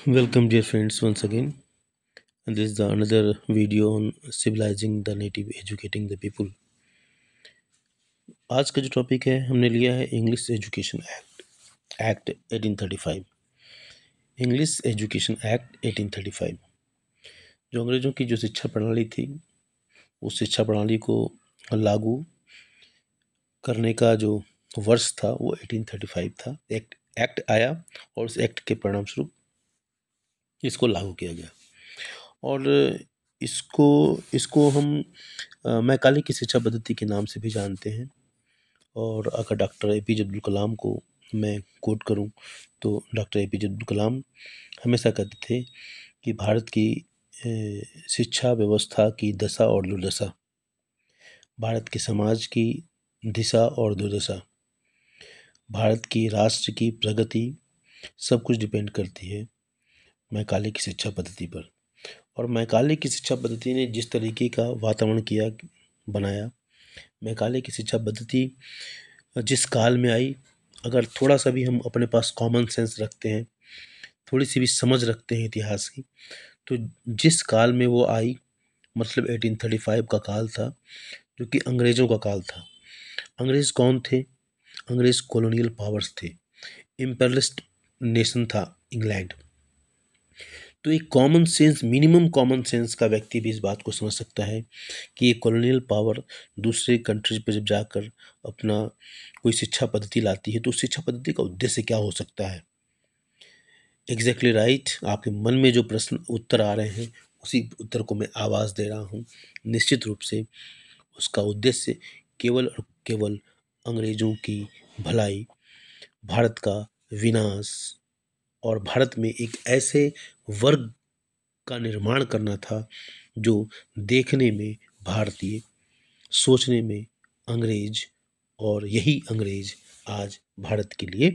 Welcome, dear friends, once again. And this is another video on civilizing the native, educating the people. आज का जो topic है हमने लिया है English Education act 1835। English Education act 1835 जो अंग्रेज़ों की जो शिक्षा प्रणाली थी, उस शिक्षा प्रणाली को लागू करने का जो वर्ष था वो 1835 था। एक्ट आया और उस एक्ट के परिणाम स्वरूप इसको लागू किया गया। और इसको इसको हम मैकाले की शिक्षा पद्धति के नाम से भी जानते हैं। और अगर डॉक्टर एपीजे अब्दुल कलाम को मैं कोट करूं तो डॉक्टर एपीजे अब्दुल कलाम हमेशा कहते थे कि भारत की शिक्षा व्यवस्था की दशा और दुर्दशा, भारत के समाज की दिशा और दुर्दशा, भारत की राष्ट्र की प्रगति सब कुछ डिपेंड करती है मैकाले की शिक्षा पद्धति पर। और मैकाले की शिक्षा पद्धति ने जिस तरीके का वातावरण किया बनाया, मैकाले की शिक्षा पद्धति जिस काल में आई, अगर थोड़ा सा भी हम अपने पास कॉमन सेंस रखते हैं, थोड़ी सी भी समझ रखते हैं इतिहास की, तो जिस काल में वो आई, मतलब 1835 का काल था, जो कि अंग्रेज़ों का काल था। अंग्रेज़ कौन थे? अंग्रेज़ कॉलोनियल पावर्स थे, इम्पेरियलिस्ट नेशन था इंग्लैंड। तो एक common sense, minimum common sense का व्यक्ति भी इस बात को समझ सकता है कि ये कॉलोनियल पावर दूसरे कंट्रीज पर जब जाकर अपना कोई शिक्षा पद्धति लाती है तो उस शिक्षा पद्धति का उद्देश्य क्या हो सकता है। एग्जैक्टली राइट, आपके मन में जो प्रश्न उत्तर आ रहे हैं उसी उत्तर को मैं आवाज़ दे रहा हूँ। निश्चित रूप से उसका उद्देश्य केवल और केवल अंग्रेज़ों की भलाई, भारत का विनाश और भारत में एक ऐसे वर्ग का निर्माण करना था जो देखने में भारतीय, सोचने में अंग्रेज, और यही अंग्रेज आज भारत के लिए,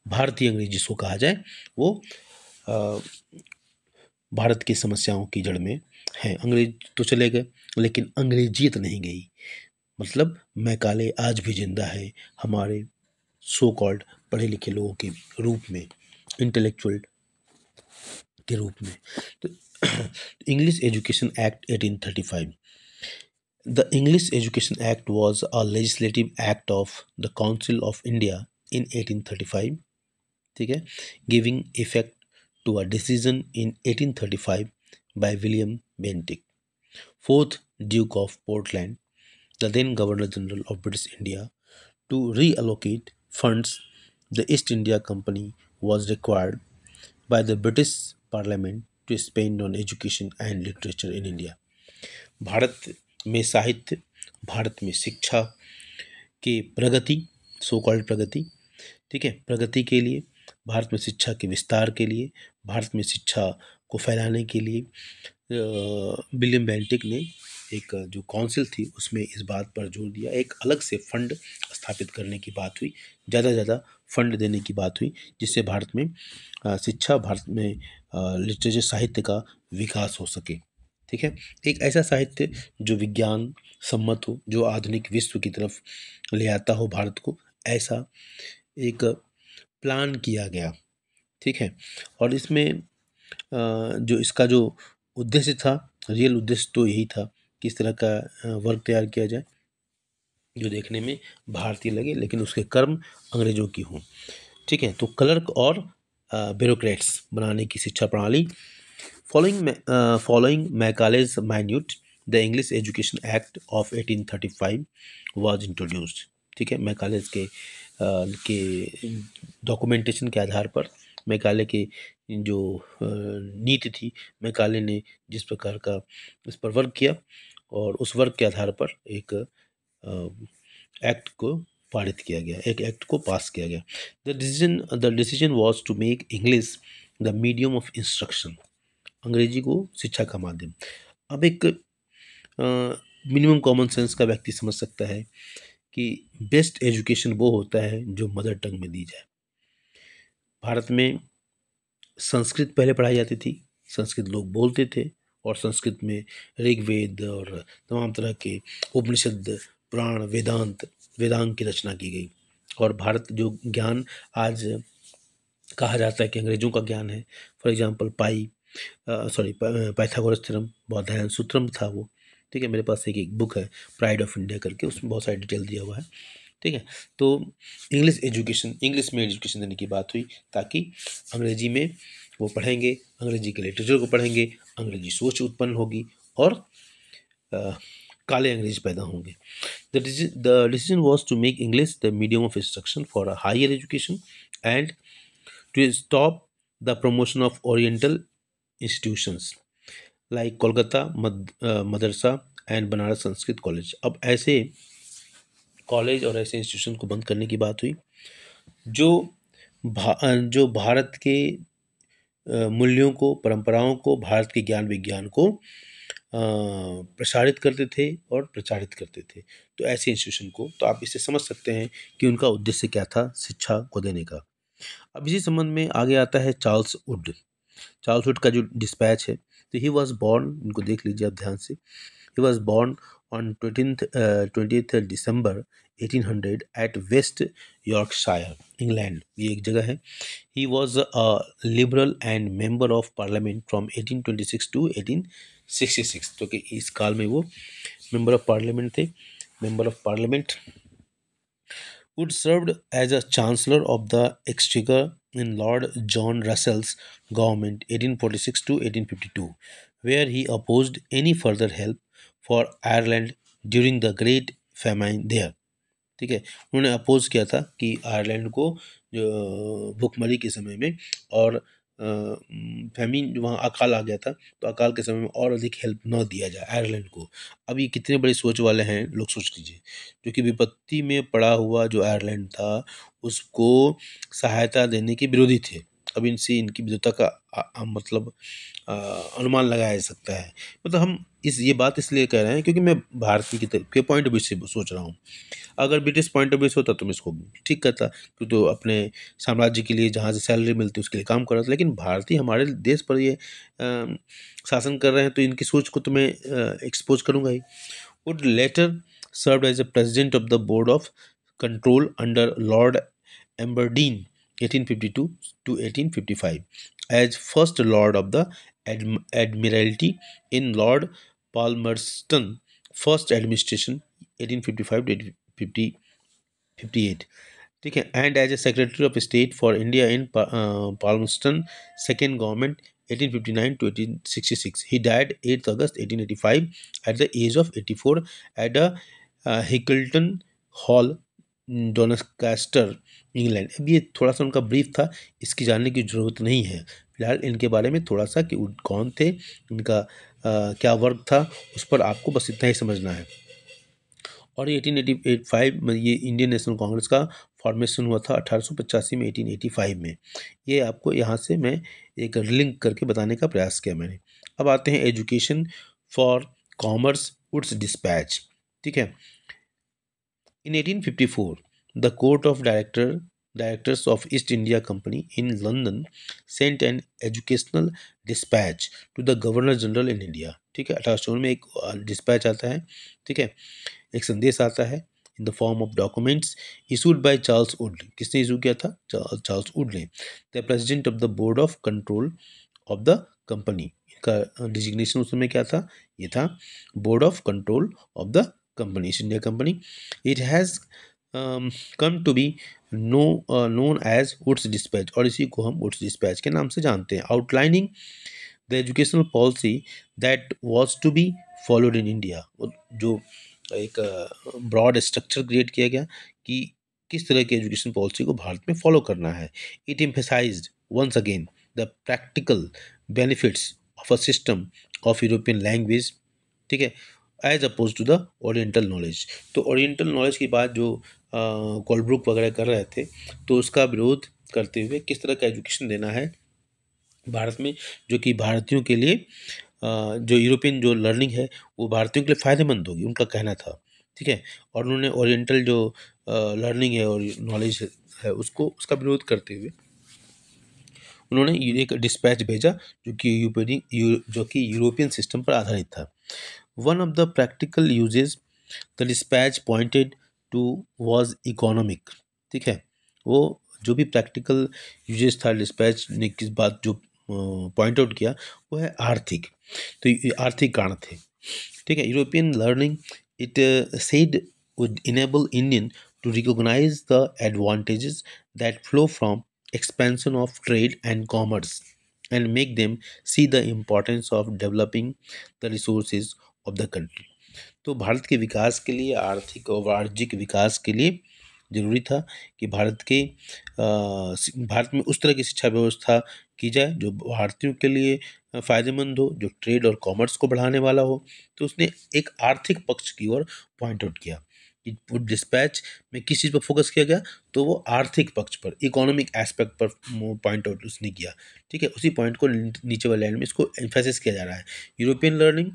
भारतीय अंग्रेज जिसको कहा जाए, वो अ, भारत की समस्याओं की जड़ में हैं। अंग्रेज तो चले गए लेकिन अंग्रेजियत नहीं गई। मतलब मैकाले आज भी जिंदा है हमारे सो कॉल्ड पढ़े लिखे लोगों के रूप में, इंटेलेक्चुअल के रूप में। तो English Education act 1835, the English Education Act was a legislative act of the Council of India in 1835, ठीक है, giving effect to a decision in 1835 by William Bentinck, fourth Duke of Portland, the then Governor General of British India, to reallocate funds the East India Company was required by the British Parliament to spend on education and literature in India। Bharat में साहित्य, भारत में शिक्षा के प्रगति, so called प्रगति, ठीक है, प्रगति के लिए, भारत में शिक्षा के विस्तार के लिए, भारत में शिक्षा को फैलाने के लिए विलियम बेंटिक ने एक जो काउंसिल थी उसमें इस बात पर जोर दिया, एक अलग से फंड स्थापित करने की बात हुई, ज़्यादा से ज़्यादा फंड देने की बात हुई, जिससे भारत में शिक्षा, भारत में लिटरेचर, साहित्य का विकास हो सके। ठीक है, एक ऐसा साहित्य जो विज्ञान सम्मत हो, जो आधुनिक विश्व की तरफ ले आता हो भारत को, ऐसा एक प्लान किया गया। ठीक है, और इसमें जो इसका जो उद्देश्य था, रियल उद्देश्य तो यही था कि इस तरह का वर्क तैयार किया जाए जो देखने में भारतीय लगे लेकिन उसके कर्म अंग्रेजों की हों। ठीक है, तो क्लर्क और ब्यूरोक्रेट्स बनाने की शिक्षा प्रणाली। Following Macaulay's minute, the English Education Act of 1835 was introduced. ठीक है, मैकालेज के डॉक्यूमेंटेशन के आधार पर मैकाले के जो नीति थी, मैकाले ने जिस प्रकार का इस पर वर्क किया और उस वर्क के आधार पर एक एक्ट को पारित किया गया, एक एक्ट को पास किया गया। The decision was to make English the medium of instruction, अंग्रेजी को शिक्षा का माध्यम। अब एक मिनिमम कॉमन सेंस का व्यक्ति समझ सकता है कि बेस्ट एजुकेशन वो होता है जो मदर टंग में दी जाए। भारत में संस्कृत पहले पढ़ाई जाती थी, संस्कृत लोग बोलते थे और संस्कृत में ऋग्वेद और तमाम तरह के उपनिषद, पुराण, वेदांत, वेदांग की रचना की गई। और भारत जो ज्ञान आज कहा जाता है कि अंग्रेजों का ज्ञान है। For example Pythagoras theorem, Baudhayana Sutram था वो। ठीक है, मेरे पास एक बुक है प्राइड ऑफ इंडिया करके, उसमें बहुत सारी डिटेल दिया हुआ है। ठीक है, तो इंग्लिश में एजुकेशन देने की बात हुई, ताकि अंग्रेजी में वो पढ़ेंगे, अंग्रेजी के लिटरेचर को पढ़ेंगे, अंग्रेजी सोच उत्पन्न होगी और अ, काले अंग्रेज पैदा होंगे। The decision was to make English the medium of instruction for a higher education and to stop the promotion of Oriental institutions like Kolkata Madrasa and Banaras Sanskrit College। अब ऐसे कॉलेज और ऐसे इंस्टीट्यूशन को बंद करने की बात हुई जो जो भारत के मूल्यों को, परंपराओं को, भारत के ज्ञान विज्ञान को प्रसारित करते थे और प्रचारित करते थे। तो ऐसे इंस्टीट्यूशन को, तो आप इससे समझ सकते हैं कि उनका उद्देश्य क्या था शिक्षा को देने का। अब इसी संबंध में आगे आता है चार्ल्स वुड। चार्ल्स वुड का जो डिस्पैच है, तो ही वॉज बॉर्न, इनको देख लीजिए आप ध्यान से। He was born on 20th December 1800 at West Yorkshire, England, ये एक जगह है। He was a liberal and member of parliament from 1826 to 1866। तो कि इस काल में वो मेंबर ऑफ पार्लियामेंट थे, member of parliament. Wood served as a Chancellor of the Exchequer in Lord John Russell's government 1846 to 1852, where he opposed any further help for Ireland during the Great Famine there। ठीक है, उन्होंने oppose किया था कि Ireland को जो भुखमरी के समय में और फैमिन, वहाँ अकाल आ गया था, तो अकाल के समय में और अधिक हेल्प न दिया जाए आयरलैंड को। अब ये कितने बड़े सोच वाले हैं लोग, सोच लीजिए। जो कि विपत्ति में पड़ा हुआ जो आयरलैंड था उसको सहायता देने के विरोधी थे। अब इनसे इनकी विद्वता का मतलब अनुमान लगाया जा सकता है। मतलब हम ये बात इसलिए कह रहे हैं क्योंकि मैं भारतीय के पॉइंट ऑफ व्यू से सोच रहा हूँ। अगर ब्रिटिश पॉइंट ऑफ व्यू से होता तो मैं इसको ठीक करता, क्योंकि तो अपने साम्राज्य के लिए जहाँ से सैलरी मिलती है उसके लिए काम कर रहा था। लेकिन भारतीय हमारे देश पर ये शासन कर रहे हैं, तो इनकी सोच को तो मैं एक्सपोज करूँगा ही। Wood later served as a president of the board of Control under Lord Aberdeen 1852 to 1855 as first Lord of the Admiralty in Lord Palmerston first administration 1855 to 1858। ठीक है, and as a Secretary of State for India in Palmerston second government 1859 to 1866। He died 8 August 1885 at the age of 84 at Hickleton Hall, Doncaster, England. अब ये थोड़ा सा उनका brief था, इसकी जानने की ज़रूरत नहीं है फिलहाल। इनके बारे में थोड़ा सा कि कौन थे, इनका क्या वर्क था, उस पर आपको बस इतना ही समझना है। और 1885 में ये इंडियन नेशनल कांग्रेस का फॉर्मेशन हुआ था 1885 में, 1885 में। ये आपको यहाँ से मैं एक लिंक करके बताने का प्रयास किया मैंने। अब आते हैं education for commerce Wood's dispatch. ठीक है, In 1854, the Court of Directors of East India Company in London sent an educational dispatch to the Governor General in India। ठीक है, 1854 में एक डिस्पैच आता है। ठीक है, एक संदेश आता है in the form of documents issued by Charles Wood. किसने इशू किया था? चार्ल्स वुड ने। The president of the board of control of the company. इनका डिजिग्नेशन उस समय क्या था? ये था board of control of the company, East India Company. It has come to be known as Wood's dispatch, और इसी को हम वुड्स डिस्पैच के नाम से जानते हैं। Outlining the educational policy that was to be followed in India. जो एक ब्रॉड स्ट्रक्चर क्रिएट किया गया कि किस तरह की एजुकेशन पॉलिसी को भारत में फॉलो करना है। It emphasised once again the practical benefits of a system of European language. ठीक है, as oppose to the oriental knowledge. तो ओरिएंटल नॉलेज की बात जो कोलब्रुक वगैरह कर रहे थे, तो उसका विरोध करते हुए किस तरह का एजुकेशन देना है भारत में, जो कि भारतीयों के लिए जो यूरोपियन जो लर्निंग है वो भारतीयों के लिए फ़ायदेमंद होगी, उनका कहना था। ठीक है, और उन्होंने ओरिएंटल जो लर्निंग है और नॉलेज है उसको, उसका विरोध करते हुए उन्होंने एक डिस्पैच भेजा जो कि यूरोपियन सिस्टम पर आधारित था। One of the practical uses the dispatch pointed to was economic. ठीक है, वो जो भी प्रैक्टिकल यूजेस था डिस्पैच ने किस बात जो पॉइंट आउट किया वो है आर्थिक। तो ये आर्थिक कारण थे, ठीक है। European learning it said would enable Indian to recognize the advantages that flow from expansion of trade and commerce and make them see the importance of developing the resources of the country। तो भारत के विकास के लिए, आर्थिक और वाणिज्यिक विकास के लिए ज़रूरी था कि भारत में उस तरह की शिक्षा व्यवस्था की जाए जो भारतीयों के लिए फ़ायदेमंद हो, जो ट्रेड और कॉमर्स को बढ़ाने वाला हो। तो उसने एक आर्थिक पक्ष की ओर पॉइंट आउट किया कि वो डिस्पैच में किस चीज़ पर फोकस किया गया, तो वो आर्थिक पक्ष पर, इकोनॉमिक एस्पेक्ट पर पॉइंट आउट उसने किया, ठीक है। उसी पॉइंट को नीचे वाले लाइन में इसको एम्फेसिस किया जा रहा है। European learning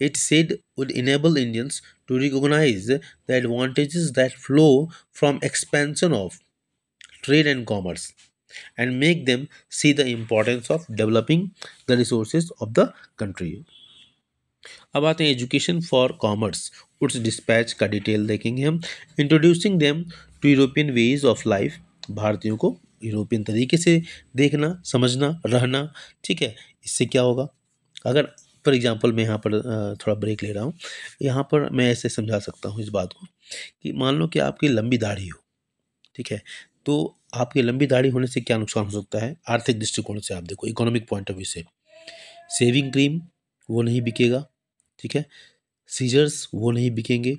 it said would enable Indians to recognize the advantages that flow from expansion of trade and commerce and make them see the importance of developing the resources of the country। अब आते हैं education for commerce. उस dispatch का detail देखेंगे हम। Introducing them to European ways of life, भारतीयों को European तरीके से देखना, समझना, रहना, ठीक है। इससे क्या होगा, अगर फॉर एग्जांपल मैं यहाँ पर थोड़ा ब्रेक ले रहा हूँ, यहाँ पर मैं ऐसे समझा सकता हूँ इस बात को कि मान लो कि आपकी लंबी दाढ़ी हो, ठीक है। तो आपकी लंबी दाढ़ी होने से क्या नुकसान हो सकता है आर्थिक दृष्टिकोण से, आप देखो इकोनॉमिक पॉइंट ऑफ व्यू से। सेविंग क्रीम वो नहीं बिकेगा, ठीक है। सीजर्स वो नहीं बिकेंगे,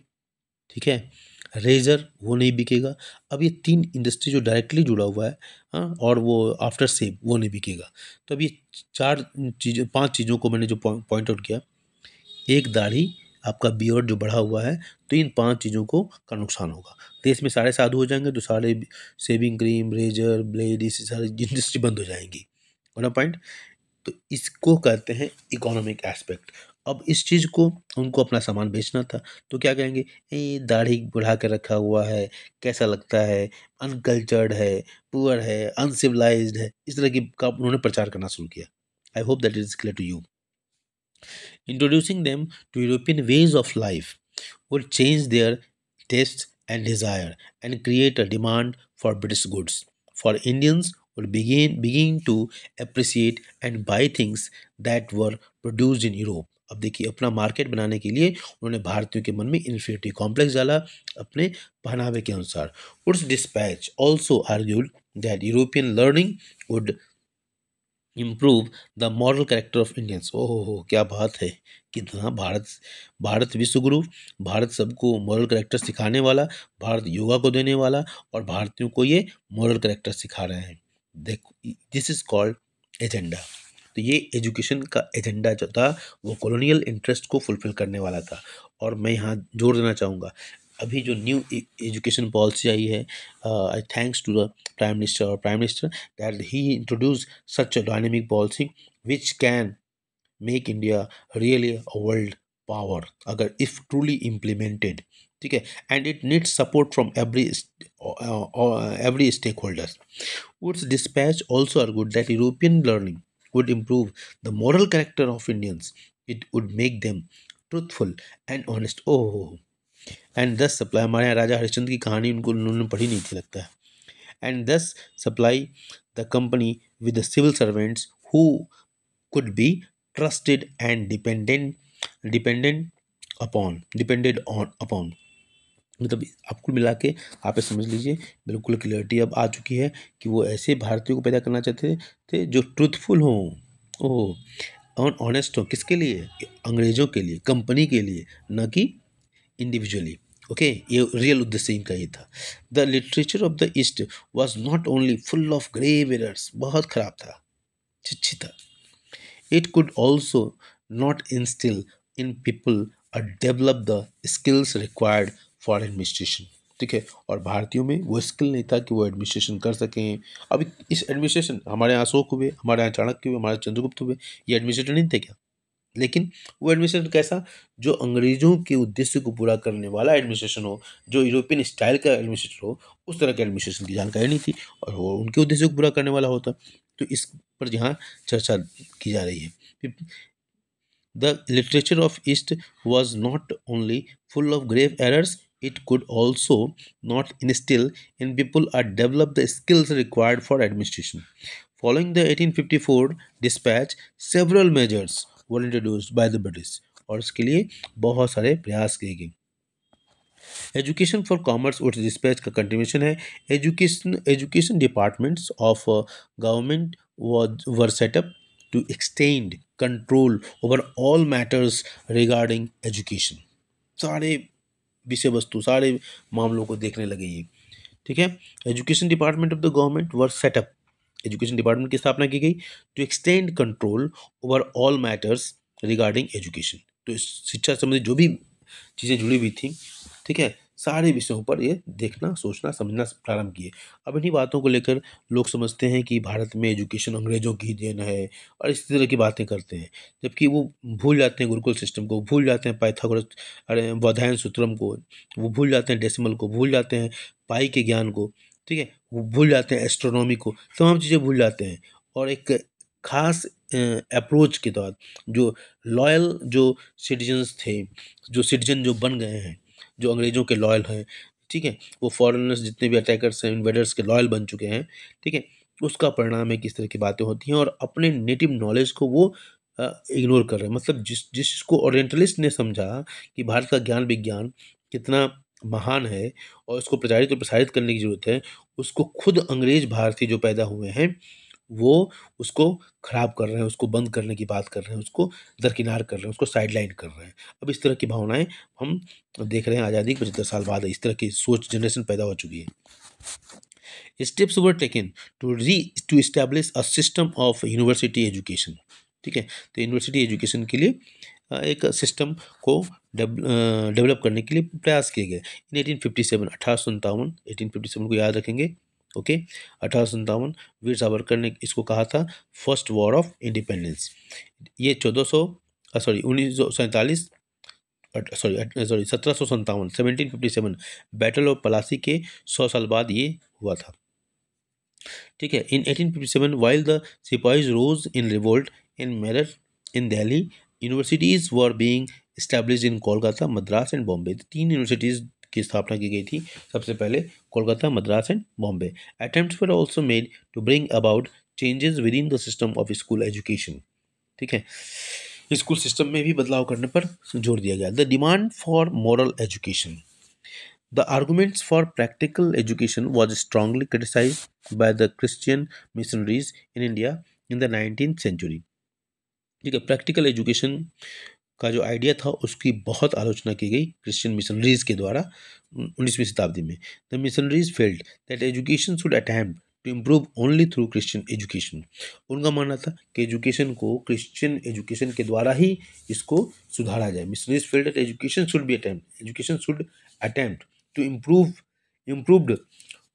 ठीक है। रेजर वो नहीं बिकेगा। अब ये 3 इंडस्ट्री जो डायरेक्टली जुड़ा हुआ है, हाँ, और वो आफ्टर सेव वो नहीं बिकेगा। तो अब ये 4 चीज़ें, 5 चीज़ों को मैंने जो पॉइंट आउट किया, एक दाढ़ी, आपका बियर्ड जो बढ़ा हुआ है, तो इन 5 चीज़ों को का नुकसान होगा। देश में सारे साधु हो जाएंगे तो सारे शेविंग क्रीम, रेजर, ब्लेड, ये सारी इंडस्ट्री बंद हो जाएंगी, है ना पॉइंट। तो इसको कहते हैं इकोनॉमिक एस्पेक्ट। अब इस चीज़ को उनको अपना सामान बेचना था, तो क्या कहेंगे, ये दाढ़ी बढ़ा के रखा हुआ है, कैसा लगता है, अनकल्चर्ड है, पुअर है, अनसिविलाइज्ड है, इस तरह की का उन्होंने प्रचार करना शुरू किया। I hope that is clear to you. Introducing them to European ways of life would change their tastes and desire and create a demand for British goods. For Indians would begin to appreciate and buy things that were produced in Europe। अब देखिए, अपना market बनाने के लिए उन्होंने भारतीयों के मन में इन्फीरियरिटी कॉम्प्लेक्स डाला अपने पहनावे के अनुसार। उस dispatch also argued that European learning would improve the moral character of Indians. ओहो हो, क्या बात है, कितना भारत, भारत विश्वगुरु, भारत सबको मॉरल कैरेक्टर सिखाने वाला, भारत योगा को देने वाला, और भारतीयों को ये मॉरल कैरेक्टर सिखा रहे हैं। देखो, दिस इज कॉल्ड एजेंडा। तो ये एजुकेशन का एजेंडा जो था वो कॉलोनियल इंटरेस्ट को फुलफिल करने वाला था। और मैं यहाँ जोर देना चाहूँगा, अभी जो न्यू एजुकेशन पॉलिसी आई है, I thanks to the prime minister और prime minister that he introduce such a dynamic policy which can make India really a world power अगर if truly implemented, ठीक है। and it needs support from every stakeholders। Woods dispatch also argued that European learning would improve the moral character of Indians। It would make them truthful and honest। oh, and thus supply, हमारे यहाँ राजा हरिश्चंद्र की कहानी उनको उन्होंने पढ़ी नहीं थी लगता है। and thus supply the company with the civil servants who could be trusted and depended on upon। मतलब आपको मिला के आप ये समझ लीजिए, बिल्कुल क्लियरिटी अब आ चुकी है कि वो ऐसे भारतीयों को पैदा करना चाहते थे जो ट्रूथफुल हों, ओह, ऑनेस्ट हो, किसके लिए, अंग्रेजों के लिए, कंपनी के लिए, न कि इंडिविजुअली। ओके, ये रियल उद्देश्य इनका ही था। The literature of the East was not only full of grave errors, बहुत खराब था, चिच्छी था। It could also not instil in people और develop the skills required for administration, ठीक है। और भारतीयों में वो स्किल नहीं था कि वो एडमिनिस्ट्रेशन कर सकें। अब इस एडमिनिस्ट्रेशन, हमारे यहाँ अशोक हुए, हमारे यहाँ चाणक्य हुए, हमारे चंद्रगुप्त हुए, ये एडमिनिस्ट्रेटर नहीं थे क्या? लेकिन वो एडमिनिस्ट्रेशन कैसा, जो अंग्रेजों के उद्देश्य को पूरा करने वाला एडमिनिस्ट्रेशन हो, जो यूरोपियन स्टाइल का एडमिनिस्ट्रेशन हो, उस तरह के एडमिनिस्ट्रेशन की जानकारी नहीं थी और वो उनके उद्देश्य को पूरा करने वाला होता। तो इस पर यहाँ चर्चा की जा रही है। The literature of East was not only full of grave errors, it could also not instill in people or develop the skills required for administration. Following the 1854 dispatch, several measures were introduced by the British और इसके लिए बहुत सारे प्रयास किए गए. Education for commerce उस dispatch का कंटिन्यूशन है. Education departments of government were set up to extend control over all matters regarding education. सारे विषय वस्तु, सारे मामलों को देखने लगे ये. ठीक है. Education department of the government were set up, education department की स्थापना की गई to extend control over all matters regarding education. तो शिक्षा संबंधी जो भी चीज़ें जुड़ी हुई थी, ठीक है, सारे विषयों पर ये देखना, सोचना, समझना प्रारंभ किए. अब इन्हीं बातों को लेकर लोग समझते हैं कि भारत में एजुकेशन अंग्रेजों की देन है और इस तरह की बातें करते हैं, जबकि वो भूल जाते हैं गुरुकुल सिस्टम को, भूल जाते हैं पाइथागोरस बोधायन सूत्रम को, वो भूल जाते हैं डेसिमल को, भूल जाते हैं पाई के ज्ञान को. ठीक है, वो भूल जाते हैं एस्ट्रोनॉमी को, तमाम चीज़ें भूल जाते हैं. और एक खास अप्रोच के तहत जो लॉयल जो सिटीजन्स थे, जो सिटीजन जो बन गए हैं, जो अंग्रेज़ों के लॉयल हैं, ठीक है, वो फॉरेनर्स जितने भी अटैकर्स हैं, इन्वेडर्स के लॉयल बन चुके हैं. ठीक है, उसका परिणाम है कि इस तरह की बातें होती हैं और अपने नेटिव नॉलेज को वो इग्नोर कर रहे हैं. मतलब जिसको ओरिएंटलिस्ट ने समझा कि भारत का ज्ञान विज्ञान कितना महान है और उसको प्रचारित और प्रसारित करने की ज़रूरत है, उसको खुद अंग्रेज भारतीय जो पैदा हुए हैं, वो उसको ख़राब कर रहे हैं, उसको बंद करने की बात कर रहे हैं, उसको दरकिनार कर रहे हैं, उसको साइडलाइन कर रहे हैं. अब इस तरह की भावनाएँ हम देख रहे हैं. आज़ादी के 75 साल बाद इस तरह की सोच जनरेशन पैदा हो चुकी है. Steps were taken to establish a system of university education. ठीक है, तो यूनिवर्सिटी एजुकेशन के लिए एक सिस्टम को डेवलप करने के लिए प्रयास किए गए. इन 1857 1857 को याद रखेंगे. ओके, 1857 वीर सावरकर ने इसको कहा था फर्स्ट वॉर ऑफ इंडिपेंडेंस. ये 1947 1757 1757 बैटल ऑफ पलासी के 100 साल बाद ये हुआ था. ठीक है. In 1857 while the sipahis rose in revolt in Meerut in Delhi, universities were being established in Kolkata, Madras and Bombay. 3 universities की स्थापना की गई थी सबसे पहले, Kolkata, Madras and Bombay. Attempts were also made to bring about changes within the system of school education. ठीक है, school system में भी बदलाव करने पर जोर दिया गया. The demand for moral education. The arguments for practical education was strongly criticized by the Christian missionaries in India in the 19th century. ठीक है, प्रैक्टिकल एजुकेशन का जो आइडिया था उसकी बहुत आलोचना की गई क्रिश्चियन मिशनरीज के द्वारा 19वीं शताब्दी में. The missionaries felt that education should attempt to improve only through Christian education. उनका मानना था कि एजुकेशन को क्रिश्चियन एजुकेशन के द्वारा ही इसको सुधारा जाए. Missionaries felt that education should attempt to improved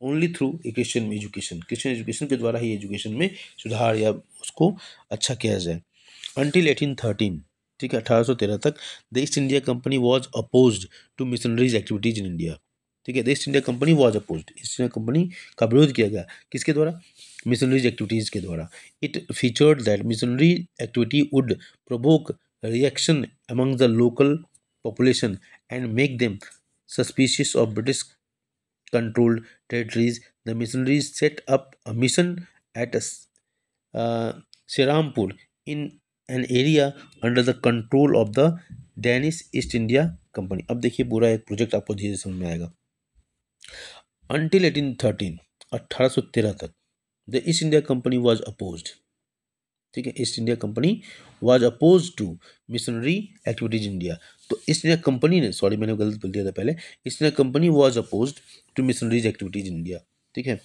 only through a Christian education के द्वारा ही एजुकेशन में सुधार या उसको अच्छा किया जाए. Until 1813, ठीक है, 1813 तक the East India Company was opposed to missionaries activities in India. ठीक है, the East India Company was opposed, East India Company का विरोध किया गया. किसके द्वारा? मिशनरीज एक्टिविटीज के द्वारा. It featured that missionary activity would provoke reaction among the local population and make them suspicious of British controlled territories. The missionaries set up a mission at Serampur in an area under the control of the Danish East India Company. अब देखिए पूरा एक project आपको धीरे समझ में आएगा. Until 1813 1813 तक the East India Company was opposed. ठीक है, East India Company was oppose to missionary activities India. तो ईस्ट इंडिया कंपनी ने, सॉरी मैंने गलत बोल दिया था पहले, East India Company was oppose to missionaries activities India. ठीक है,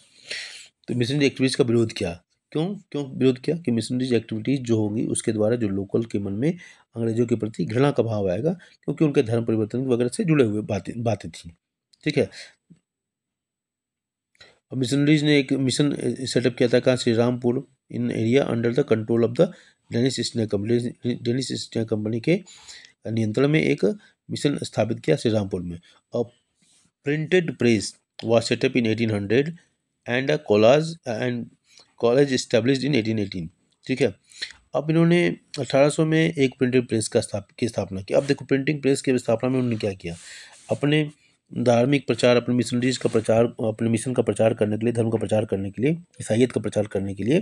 तो मिशनरी एक्टिविटीज का विरोध किया. क्यों विरोध किया? कि मिशनरीज एक्टिविटीज जो होगी उसके द्वारा जो लोकल के मन में अंग्रेजों के प्रति घृणा का भाव आएगा, क्योंकि उनके धर्म परिवर्तन वगैरह से जुड़े हुए बातें थी. ठीक है, मिशनरीज ने एक मिशन सेटअप किया था कहाँ? Serampore in area under the control of the Danish East India Company. Danish East India Company के नियंत्रण में एक मिशन स्थापित किया श्री रामपुर में. अ printed press was setup in 1800 and a college established in 1818. ठीक है, अब इन्होंने 1800 में एक प्रिंटेड प्रेस की स्थापना की. अब देखो प्रिंटिंग प्रेस की स्थापना में उन्होंने क्या किया, अपने धार्मिक प्रचार, अपने मिशनरीज का प्रचार, अपने मिशन का प्रचार करने के लिए, धर्म का प्रचार करने के लिए, ईसाइयत का प्रचार करने के लिए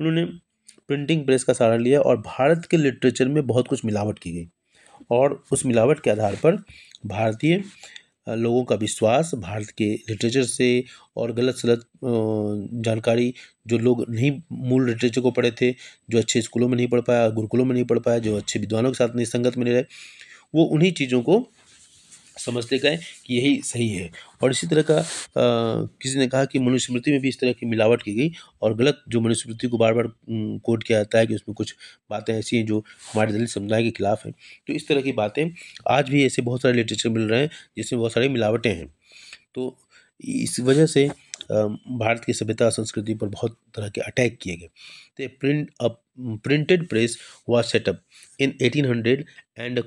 उन्होंने प्रिंटिंग प्रेस का सहारा लिया और भारत के लिटरेचर में बहुत कुछ मिलावट की गई और उस मिलावट के आधार पर भारतीय लोगों का विश्वास भारत के लिटरेचर से और गलत सलत जानकारी, जो लोग नहीं मूल लिटरेचर को पढ़े थे, जो अच्छे स्कूलों में नहीं पढ़ पाया, गुरुकुलों में नहीं पढ़ पाया, जो अच्छे विद्वानों के साथ नहीं संगत में नहीं रहे, वो उन्हीं चीज़ों को समझते गए कि यही सही है। और इसी तरह का किसी ने कहा कि मनुस्मृति में भी इस तरह की मिलावट की गई और गलत, जो मनुस्मृति को बार बार कोट किया जाता है कि उसमें कुछ बातें ऐसी हैं जो हमारे दलित समुदाय के खिलाफ हैं। तो इस तरह की बातें आज भी ऐसे बहुत सारे लिटरेचर मिल रहे हैं जिसमें बहुत सारी मिलावटें हैं। तो इस वजह से भारत की सभ्यता संस्कृति पर बहुत तरह के अटैक किए गए। Printed press was setup in 1800 and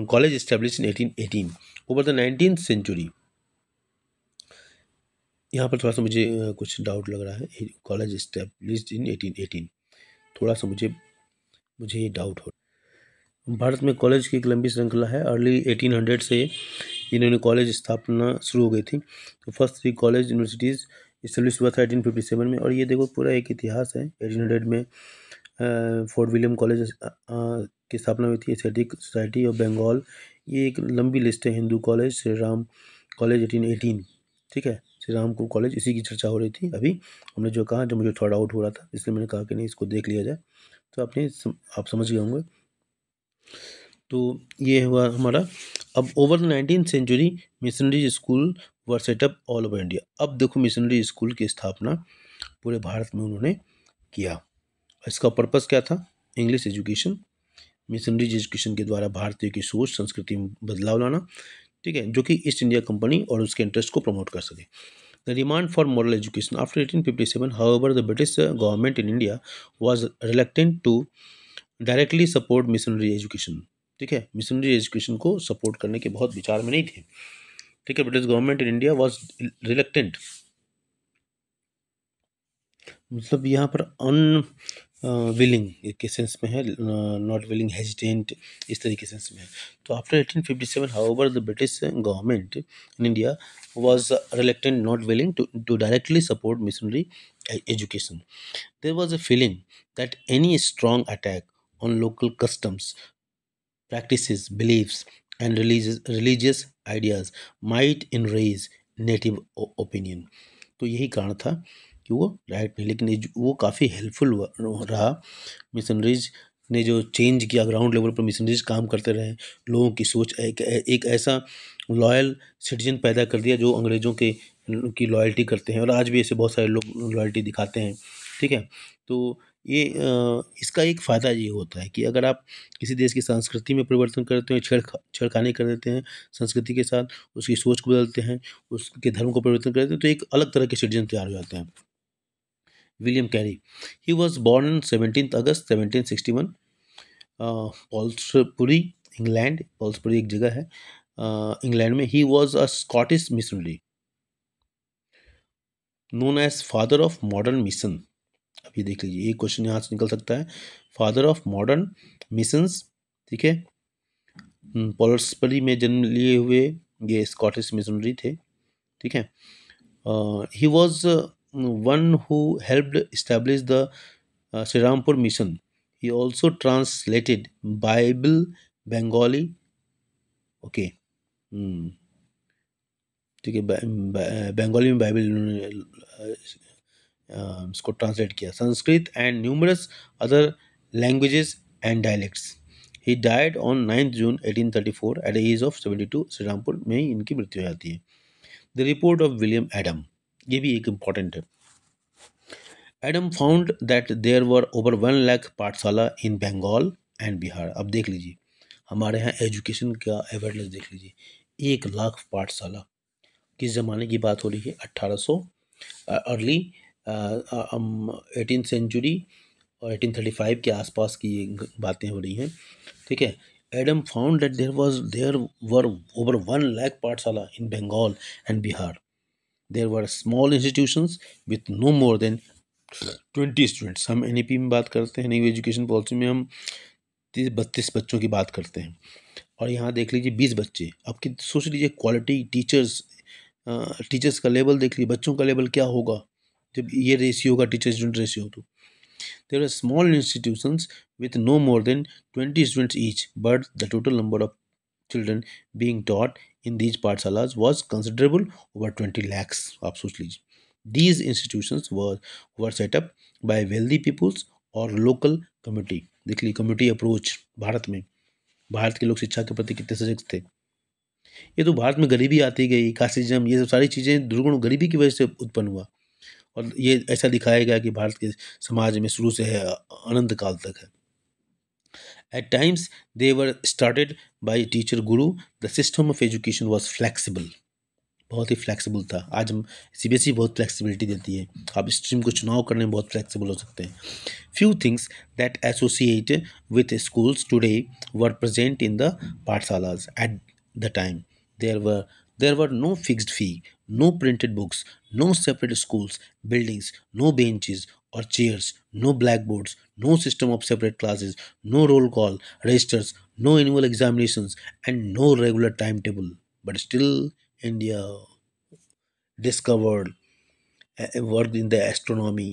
college established in 1818 over the 19th century। यहाँ पर थोड़ा सा मुझे कुछ डाउट लग रहा है, कॉलेज established in 1818, थोड़ा सा मुझे ये डाउट हो। भारत में कॉलेज की एक लंबी श्रृंखला है। अर्ली 1800 से इन्होंने कॉलेज स्थापना शुरू हो गई थी। तो फर्स्ट 3 कॉलेज यूनिवर्सिटीज़ इस्टेब्लिश हुआ था 1857 में। और ये देखो पूरा एक इतिहास है। 1800 में फोर्ट विलियम कॉलेज की स्थापना हुई थी। एस्थेटिक सोसाइटी ऑफ बंगाल, ये एक लंबी लिस्ट है। हिंदू कॉलेज, श्री राम कॉलेज 1818, ठीक है, श्री रामपुर कॉलेज, इसी की चर्चा हो रही थी अभी हमने जो कहा, जो मुझे थोड़ा डाउट हो रहा था, इसलिए मैंने कहा कि नहीं इसको देख लिया जाए। तो आप समझ गए होंगे। तो ये हुआ हमारा। अब over the 19th century missionary school were set up all over India. अब देखो मिशनरी स्कूल की स्थापना पूरे भारत में उन्होंने किया। इसका पर्पस क्या था? इंग्लिश एजुकेशन, मिशनरीज एजुकेशन के द्वारा भारतीय की सोच संस्कृति में बदलाव लाना, ठीक है, जो कि ईस्ट इंडिया कंपनी और उसके इंटरेस्ट को प्रमोट कर सके। The demand for moral education after 1857, however the British government in India was reluctant to directly support missionary education, ठीक है, मिशनरी एजुकेशन को सपोर्ट करने के बहुत विचार में नहीं थे, ठीक है। British government in India was reluctant, मतलब यहाँ पर विलिंग के सेंस में है, नॉट विलिंग, हेजिटेंट, इस तरीके से सेंस में है। तो after 1857 however the British government in India was reluctant, not willing to directly support missionary education. There was a feeling that any strong attack on local customs, practices, beliefs, and religious ideas might enrage native opinion। तो यही कारण था कि वो direct नहीं, लेकिन वो काफ़ी हेल्पफुल रहा। मिशनरीज ने जो चेंज किया, ग्राउंड लेवल पर मिशनरीज काम करते रहे, लोगों की सोच एक ऐसा लॉयल सिटीजन पैदा कर दिया जो अंग्रेज़ों के की लॉयल्टी करते हैं, और आज भी ऐसे बहुत सारे लोग लॉयल्टी दिखाते हैं, ठीक है। तो ये इसका एक फ़ायदा ये होता है कि अगर आप किसी देश की संस्कृति में परिवर्तन करते हैं, छेड़खानी कर देते हैं संस्कृति के साथ, उसकी सोच को बदलते हैं, उसके धर्म को परिवर्तन कर देते हैं, तो एक अलग तरह के सिटीजन तैयार हो जाते हैं। William Carey, he was born on 17 August 1761, Paulerspury, England. Paulerspury एक जगह है इंग्लैंड में। He was a Scottish missionary known as father of modern mission. अब ये देख लीजिए, एक क्वेश्चन यहाँ से निकल सकता है, फादर ऑफ मॉडर्न मिशंस, ठीक है। पॉल्सबरी में जन्म लिए हुए ये स्कॉटिश मिशनरी थे, ठीक है। He was one who helped establish the Serampore mission. He also translated Bible Bengali, okay, ठीक है, बंगाली में बाइबल इन्होंने इसको ट्रांसलेट किया, Sanskrit and numerous other languages and dialects. He died on 9 June 1834 at the age of 72। Serampore में ही इनकी मृत्यु हो जाती है। The report of William Adam, ये भी एक इम्पॉर्टेंट है। Adam found that there were over 1 lakh pathshala in Bengal and Bihar. अब देख लीजिए हमारे यहाँ एजुकेशन का अवेयरनेस देख लीजिए, 1 लाख पाठशाला। किस ज़माने की बात हो रही है? 1800 अर्ली 18th सेंचुरी और 1835 के आसपास की बातें हो रही हैं, ठीक है। Adam found that there were over 1 lakh pathshala in Bengal and Bihar. There were small institutions with no more than 20 students. हम एनईपी में बात करते हैं, न्यू एजुकेशन पॉलिसी में हम 30-32 बच्चों की बात करते हैं। और यहाँ देख लीजिए 20 बच्चे। अब कि सोच लीजिए क्वालिटी टीचर्स का लेवल देख लीजिए, बच्चों का लेवल क्या होगा जब ये रेशियो होगा, टीचर स्टूडेंट रेशियो। तो there are small institutions with no more than 20 students each, but the total number of children being taught in these पाठशालास was considerable, over 20 lakhs। आप सोच लीजिए। These institutions were set up by wealthy peoples or local community। देख लीजिए community approach Bharat में, भारत के लोग शिक्षा के प्रति कितने सजग थे। ये तो भारत में गरीबी आती गई, कास्टिज्म, ये सब सारी चीज़ें दुर्गुण गरीबी की वजह से उत्पन्न हुआ। और ये ऐसा दिखाया गया कि भारत के समाज में शुरू से है, अनंत काल तक है। At times they were started by teacher guru. The system of education was flexible। बहुत ही फ्लेक्सिबल था। आज हम सीबीएसई बहुत फ्लेक्सिबिलिटी देती है, आप स्ट्रीम को चुनाव करने में बहुत फ्लेक्सिबल हो सकते हैं। Few things that associate with schools today were present in the pathshalas at the time. There were no fixed fee, no printed books, no separate schools buildings, no benches or chairs, no blackboards, no system of separate classes, no roll call registers, no annual examinations, and no regular timetable. But still, India discovered, worked in the astronomy,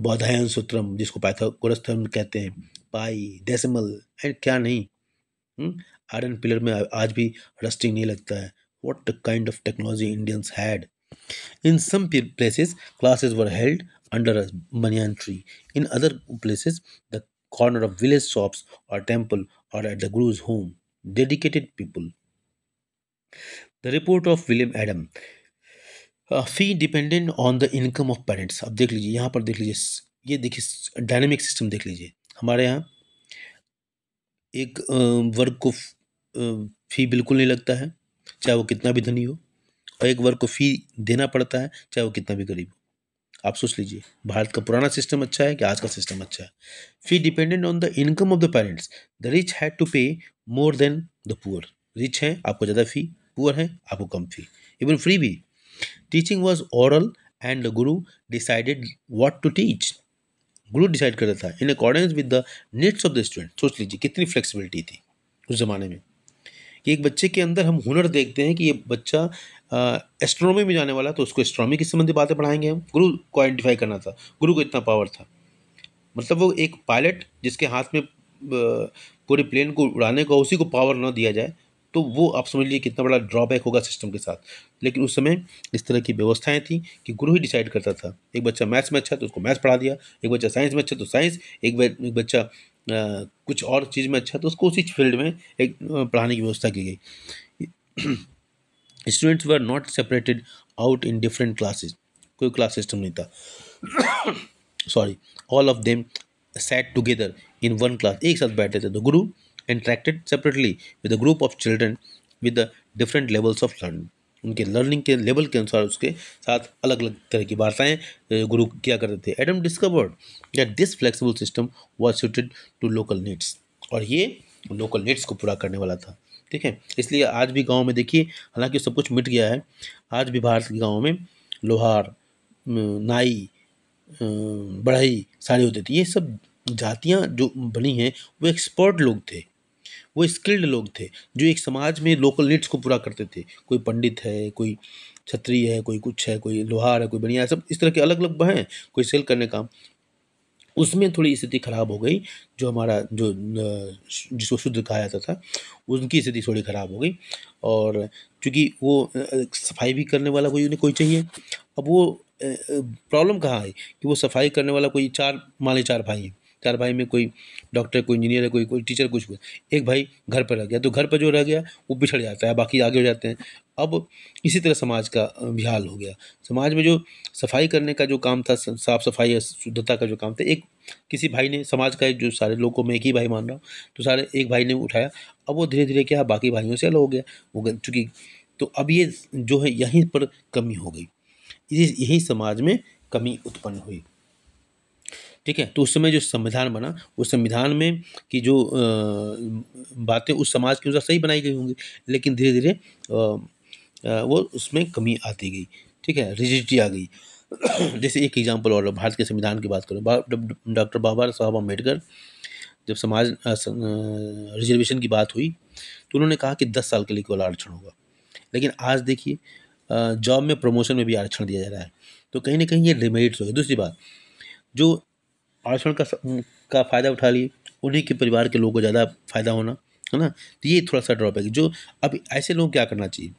Baudhayana Sutram जिसको Pythagoras theorem कहते हैं, पाई, decimal and क्या नहीं। Iron pillar में आज भी rusting नहीं लगता है। What kind of technology Indians had? In some places, classes were held under a banyan tree. In other places, the corner of village shops or temple or at the guru's home. Dedicated people. The report of William Adam. Fee dependent on the income of parents। अब देख लीजिए, यहाँ पर देख लीजिए, ये देखिए dynamic system देख लीजिए। हमारे यहाँ एक वर्ग को फी बिल्कुल नहीं लगता है, चाहे वो कितना भी धनी हो, और एक वर्ग को फी देना पड़ता है, चाहे वो कितना भी गरीब हो। आप सोच लीजिए भारत का पुराना सिस्टम अच्छा है कि आज का सिस्टम अच्छा है। Fee dependent on the income of the parents. The rich had to pay more than the poor. Rich हैं आपको ज़्यादा फी, पुअर हैं आपको कम फी, इवन फ्री भी। Teaching was oral and the guru decided what to teach. Guru decide करता था in accordance with the needs of the student. सोच लीजिए कितनी फ्लेक्सिबिलिटी थी उस ज़माने में कि एक बच्चे के अंदर हम हुनर देखते हैं कि ये बच्चा एस्ट्रोनॉमी में जाने वाला, तो उसको एस्ट्रोनॉमी की संबंधी बातें पढ़ाएंगे हम। गुरु को आइडेंटिफाई करना था, गुरु को इतना पावर था। मतलब वो एक पायलट जिसके हाथ में पूरे प्लेन को उड़ाने का, उसी को पावर ना दिया जाए, तो वो आप समझ लीजिए कितना बड़ा ड्रॉबैक होगा सिस्टम के साथ। लेकिन उस समय इस तरह की व्यवस्थाएं थी कि गुरु ही डिसाइड करता था। एक बच्चा मैथ्स में अच्छा तो उसको मैथ्स पढ़ा दिया, एक बच्चा साइंस में अच्छा तो साइंस, एक बच्चा कुछ और चीज़ में अच्छा तो उसको उसी फील्ड में एक पढ़ाने की व्यवस्था की गई। Students were not separated out in different classes. कोई क्लास सिस्टम नहीं था। Sorry, all of them set together in one class. एक साथ बैठे थे। The Guru interacted separately with the group of children with the different levels of learning. उनके learning के level के अनुसार उसके साथ अलग अलग तरह की वार्ताएं गुरु किया करते थे। Adam discovered that this flexible system was suited to local needs. और ये लोकल नीड्स को पूरा करने वाला था। ठीक है, इसलिए आज भी गांव में देखिए, हालांकि सब कुछ मिट गया है, आज भी भारत के गाँव में लोहार, नाई, बढ़ई सारी होती थी। ये सब जातियाँ जो बनी हैं वो एक्सपर्ट लोग थे, वो स्किल्ड लोग थे जो एक समाज में लोकल नीड्स को पूरा करते थे। कोई पंडित है, कोई क्षत्रिय है, कोई कुछ है, कोई लोहार है, कोई बनिया है, सब इस तरह के अलग अलग हैं। कोई सेल करने का, उसमें थोड़ी स्थिति खराब हो गई। जो हमारा जो जिसको शूद्र कहा जाता था, उनकी स्थिति थोड़ी खराब हो गई। और चूँकि वो सफाई भी करने वाला कोई उन्हें कोई चाहिए। अब वो प्रॉब्लम कहाँ है कि वो सफाई करने वाला कोई मान लीजिए 4 भाई हैं। 4 भाई में कोई डॉक्टर, कोई इंजीनियर है, कोई टीचर, कुछ हुआ। एक भाई घर पर रह गया, तो घर पर जो रह गया वो पिछड़ जाता है, बाकी आगे हो जाते हैं। अब इसी तरह समाज का बेहाल हो गया। समाज में जो सफाई करने का जो काम था, साफ सफाई या शुद्धता का जो काम था, एक किसी भाई ने, समाज का एक, जो सारे लोगों में एक ही भाई मान रहा हूँ, तो सारे एक भाई ने उठाया। अब वो धीरे धीरे क्या बाकी भाइयों से अलग हो गया वो, चूँकि तो अब ये जो है यहीं पर कमी हो गई, यही समाज में कमी उत्पन्न हुई। ठीक है, तो उस समय जो संविधान बना, उस संविधान में की जो बातें उस समाज के अनुसार सही बनाई गई होंगी, लेकिन धीरे धीरे वो उसमें कमी आती गई। ठीक है, रिजिडिटी आ गई। जैसे एक एग्जांपल और भारत के संविधान की बात करूँ, डॉक्टर बाबा साहब अम्बेडकर जब समाज रिजर्वेशन की बात हुई तो उन्होंने कहा कि 10 साल के लिए केवल आरक्षण होगा। लेकिन आज देखिए जॉब में प्रमोशन में भी आरक्षण दिया जा रहा है, तो कहीं न कहीं ये डिमेरिट्स हो गए। दूसरी बात, जो आरक्षण का फ़ायदा उठा लिए, उन्हीं के परिवार के लोगों को ज़्यादा फ़ायदा होना, है ना? तो ये थोड़ा-सा ड्रॉबैक है। जो अब ऐसे लोग क्या करना चाहिए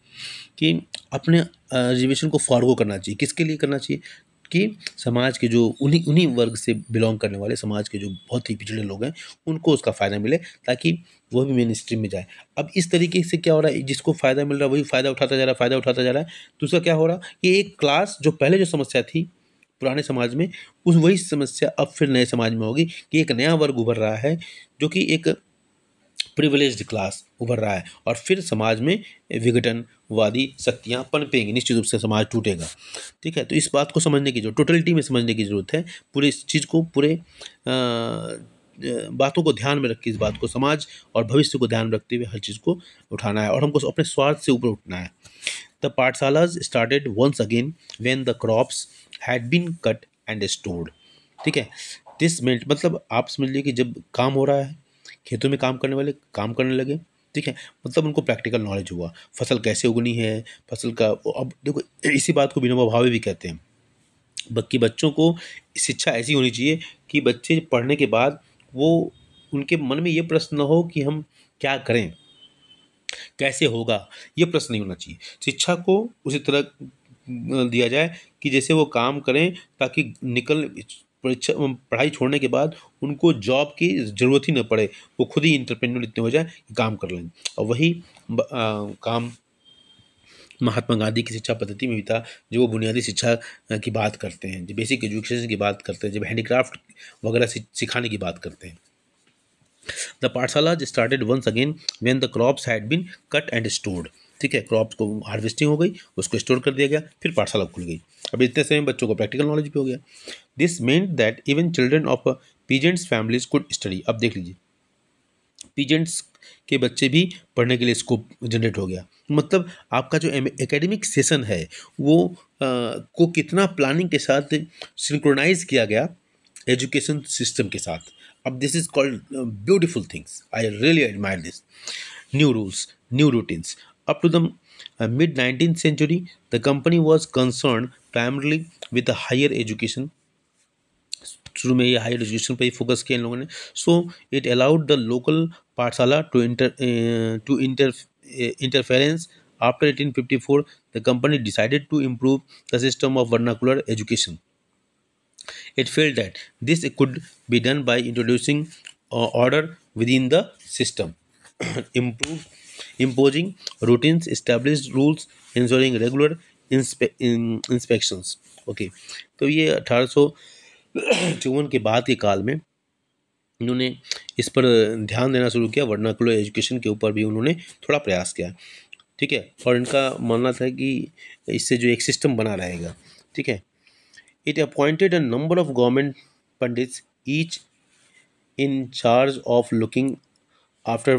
कि अपने रिजर्वेशन को फॉरगो करना चाहिए। किसके लिए करना चाहिए? कि समाज के जो उन्हीं उन्हीं वर्ग से बिलॉन्ग करने वाले समाज के जो बहुत ही पिछड़े लोग हैं, उनको उसका फ़ायदा मिले, ताकि वो भी मेन स्ट्रीम में जाए। अब इस तरीके से क्या हो रहा है, जिसको फ़ायदा मिल रहा है वही फ़ायदा उठाता जा रहा है, फ़ायदा उठाता जा रहा है। तो उसका क्या हो रहा है कि एक क्लास जो पहले जो समस्या थी पुराने समाज में, उस वही समस्या अब फिर नए समाज में होगी कि एक नया वर्ग उभर रहा है, जो कि एक प्रिविलेज्ड क्लास उभर रहा है, और फिर समाज में विघटनवादी शक्तियाँ पनपेंगी, निश्चित रूप से समाज टूटेगा। ठीक है? तो इस बात को समझने की जो टोटलिटी में समझने की ज़रूरत है, पूरे इस चीज़ को, पूरे बातों को ध्यान में रख के, इस बात को समाज और भविष्य को ध्यान में रखते हुए हर चीज़ को उठाना है, और हमको अपने स्वार्थ से ऊपर उठना है। The pathshalas started once again when the crops had been cut and stored. ठीक है? दिस मेंट, मतलब आप समझ लीजिए कि जब काम हो रहा है, खेतों में काम करने वाले काम करने लगे। ठीक है? मतलब उनको प्रैक्टिकल नॉलेज हुआ, फसल कैसे उगनी है, फसल का, अब देखो इसी बात को विनोबा भावे भी कहते हैं, कि बच्चों को शिक्षा ऐसी होनी चाहिए कि बच्चे पढ़ने के बाद वो, उनके मन में ये प्रश्न न हो कि हम क्या करें, कैसे होगा, ये प्रश्न नहीं होना चाहिए। शिक्षा को उसी तरह दिया जाए कि जैसे वो काम करें, ताकि पढ़ाई छोड़ने के बाद उनको जॉब की ज़रूरत ही न पड़े, वो खुद ही एंटरप्रेन्योर इतने हो जाए कि काम कर लें। और वही काम महात्मा गांधी की शिक्षा पद्धति में भी था, जो वो बुनियादी शिक्षा की बात करते हैं, जो बेसिक एजुकेशन की बात करते हैं, जब हैंडीक्राफ्ट वगैरह सिखाने की बात करते हैं। The pathshala started once again when the crops had been cut and stored. ठीक है? क्रॉप्स को हार्वेस्टिंग हो गई, उसको स्टोर कर दिया गया, फिर पाठशाला खुल गई। अब इतने समय बच्चों को प्रैक्टिकल नॉलेज भी हो गया। This meant that even children of peasants families could study. अब देख लीजिए, पीजेंट्स के बच्चे भी पढ़ने के लिए स्कोप जनरेट हो गया। मतलब आपका जो एकेडमिक सेशन है वो को कितना प्लानिंग के साथ सिंक्रोनाइज किया गया एजुकेशन सिस्टम के साथ। अब this is called beautiful things, I really admire this. New rules, new routines. Up to the mid 19th century, the company was concerned primarily with the higher education। शुरू में ये higher education पर ही focus किया इन लोगों ने। So it allowed the local pathshala to interference. After 1854 the company decided to improve the system of vernacular education. It felt that this could be done by introducing order within the system, imposing routines, established rules, ensuring regular inspections। Okay, तो ये 1854 के बाद के काल में इन्होंने इस पर ध्यान देना शुरू किया, वर्नाकुलर एजुकेशन के ऊपर भी उन्होंने थोड़ा प्रयास किया। ठीक है? और इनका मानना था कि इससे जो एक सिस्टम बना रहेगा। ठीक है? It appointed a number of government pundits, each in charge of looking after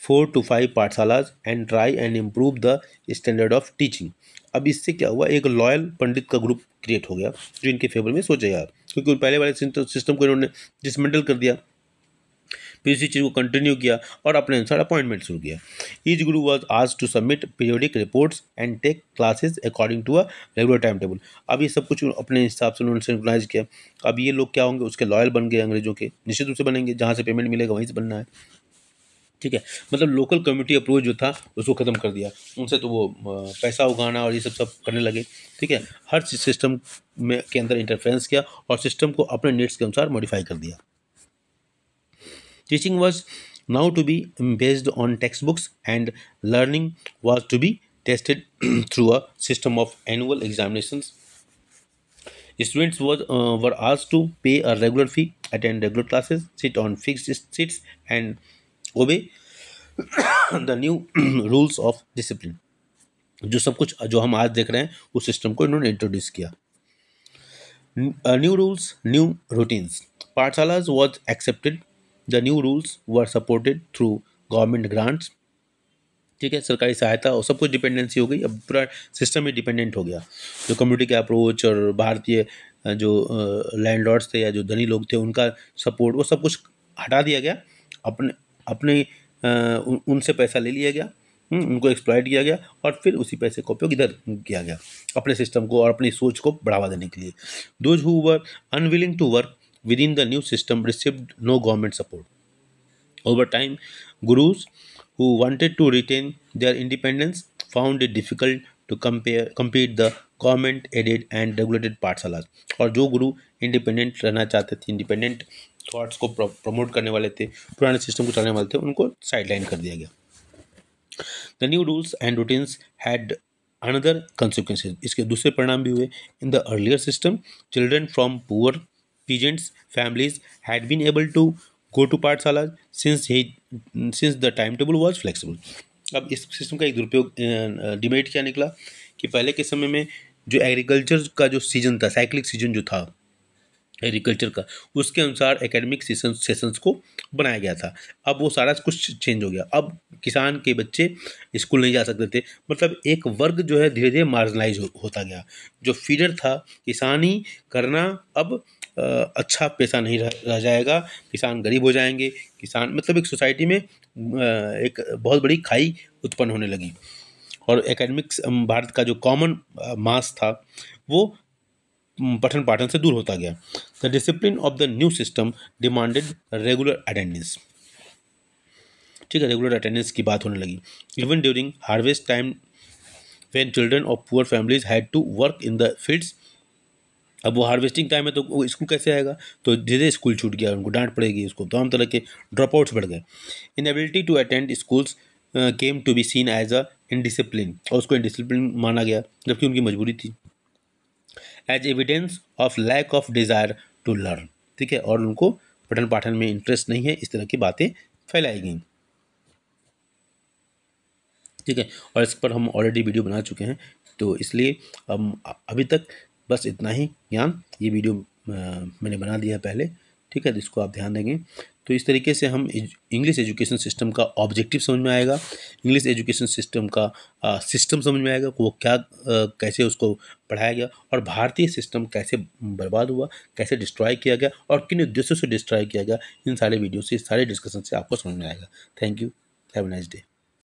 4 to 5 पाठशालाज and try and improve the standard of teaching। अब इससे क्या हुआ, एक लॉयल पंडित का ग्रुप क्रिएट हो गया जो इनके फेवर में सोचेगा, क्योंकि पहले वाले सिस्टम को इन्होंने डिसमेंटल कर दिया, फिर इसी चीज़ को कंटिन्यू किया और अपने अनुसार अपॉइंटमेंट शुरू किया। Each guru was asked to submit periodic reports and take classes according to a regular timetable. अब ये सब कुछ अपने हिसाब से उन्होंने सिंक्रोनाइज किया। अब ये लोग क्या होंगे, उसके लॉयल बन गए, अंग्रेजों के, निश्चित रूप से बनेंगे, जहाँ से पेमेंट मिलेगा वहीं से बनना है। ठीक है? मतलब लोकल कम्युनिटी अप्रोच जो था उसको ख़त्म कर दिया, उनसे तो वो पैसा उगाना और ये सब करने लगे। ठीक है? हर सिस्टम में के अंदर इंटरफेरेंस किया और सिस्टम को अपने नीड्स के अनुसार मॉडिफाई कर दिया। Teaching was now to be based on textbooks and learning was to be tested through a system of annual examinations। Students were asked to pay a regular fee, attend regular classes, sit on fixed seats and obey the new rules of discipline। जो सब कुछ जो हम आज देख रहे हैं उस सिस्टम को इन्होंने इंट्रोड्यूस किया। New rules, new routines. Pathshalas was accepted. The new rules were supported through government grants. ठीक है? सरकारी सहायता और सब कुछ डिपेंडेंसी हो गई, अब पूरा सिस्टम ही डिपेंडेंट हो गया। जो कम्युनिटी के अप्रोच और भारतीय जो लैंडलॉर्ड्स थे या जो धनी लोग थे उनका सपोर्ट, वो सब कुछ हटा दिया गया, अपने अपने उनसे पैसा ले लिया गया, उनको एक्सप्लॉइट किया गया और फिर उसी पैसे का उपयोग इधर किया गया अपने सिस्टम को और अपनी सोच को बढ़ावा देने के लिए। Those who were unwilling to work within the new system received no government support. Over time, gurus who wanted to retain their independence found it difficult to compete the government aided and regulated पाठशाला। और जो गुरु independent रहना चाहते थे, independent thoughts को promote करने वाले थे, पुराने सिस्टम को चलाने वाले थे, उनको साइडलाइन कर दिया गया। The new rules and routines had another consequences। इसके दूसरे परिणाम भी हुए। In the earlier system children from poor peasants families had been able to go to पाठशाला since the timetable was flexible। अब इस सिस्टम का एक दुरुपयोग डिमेरिट क्या निकला कि पहले के समय में जो एग्रीकल्चर का जो सीजन था, साइक्लिक सीजन जो था एग्रीकल्चर का, उसके अनुसार एकेडमिक सेशंस को बनाया गया था। अब वो सारा कुछ चेंज हो गया। अब किसान के बच्चे स्कूल नहीं जा सकते थे, मतलब एक वर्ग जो है धीरे धीरे मार्जिनलाइज होता गया। जो फीडर था किसानी करना अब अच्छा पेशा नहीं रह जाएगा, किसान गरीब हो जाएंगे, किसान मतलब एक सोसाइटी में एक बहुत बड़ी खाई उत्पन्न होने लगी। और एकेडमिक्स भारत का जो कॉमन मास था वो पठन पाठन से दूर होता गया। The discipline of the new system demanded regular attendance. ठीक है, रेगुलर अटेंडेंस की बात होने लगी। Even during harvest time when children of poor families had to work in the fields. अब वो हार्वेस्टिंग टाइम है तो वो स्कूल कैसे आएगा, तो धीरे स्कूल छूट गया, उनको डांट पड़ेगी, उसको तमाम तरह के ड्रॉप आउट्स बढ़ गए। Inability to attend schools came to be seen as a indiscipline, और उसको इनडिसिप्लिन माना गया जबकि उनकी मजबूरी थी। As evidence of lack of desire to learn. ठीक है, और उनको पठन पाठन में इंटरेस्ट नहीं है, इस तरह की बातें फैलाई गई। ठीक है, और इस पर हम ऑलरेडी वीडियो बना चुके हैं, तो इसलिए हम अभी तक बस इतना ही ज्ञान, ये वीडियो मैंने बना दिया है पहले। ठीक है, तो इसको आप ध्यान देंगे तो इस तरीके से हम इंग्लिश एजुकेशन सिस्टम का ऑब्जेक्टिव समझ में आएगा, इंग्लिश एजुकेशन सिस्टम का सिस्टम समझ में आएगा, वो क्या कैसे उसको पढ़ाया गया और भारतीय सिस्टम कैसे बर्बाद हुआ, कैसे डिस्ट्रॉय किया गया और किन उद्देश्यों से डिस्ट्रॉय किया गया। इन सारे वीडियो से, इस सारे डिस्कशन से आपको समझ में आएगा। Thank you, have a nice day.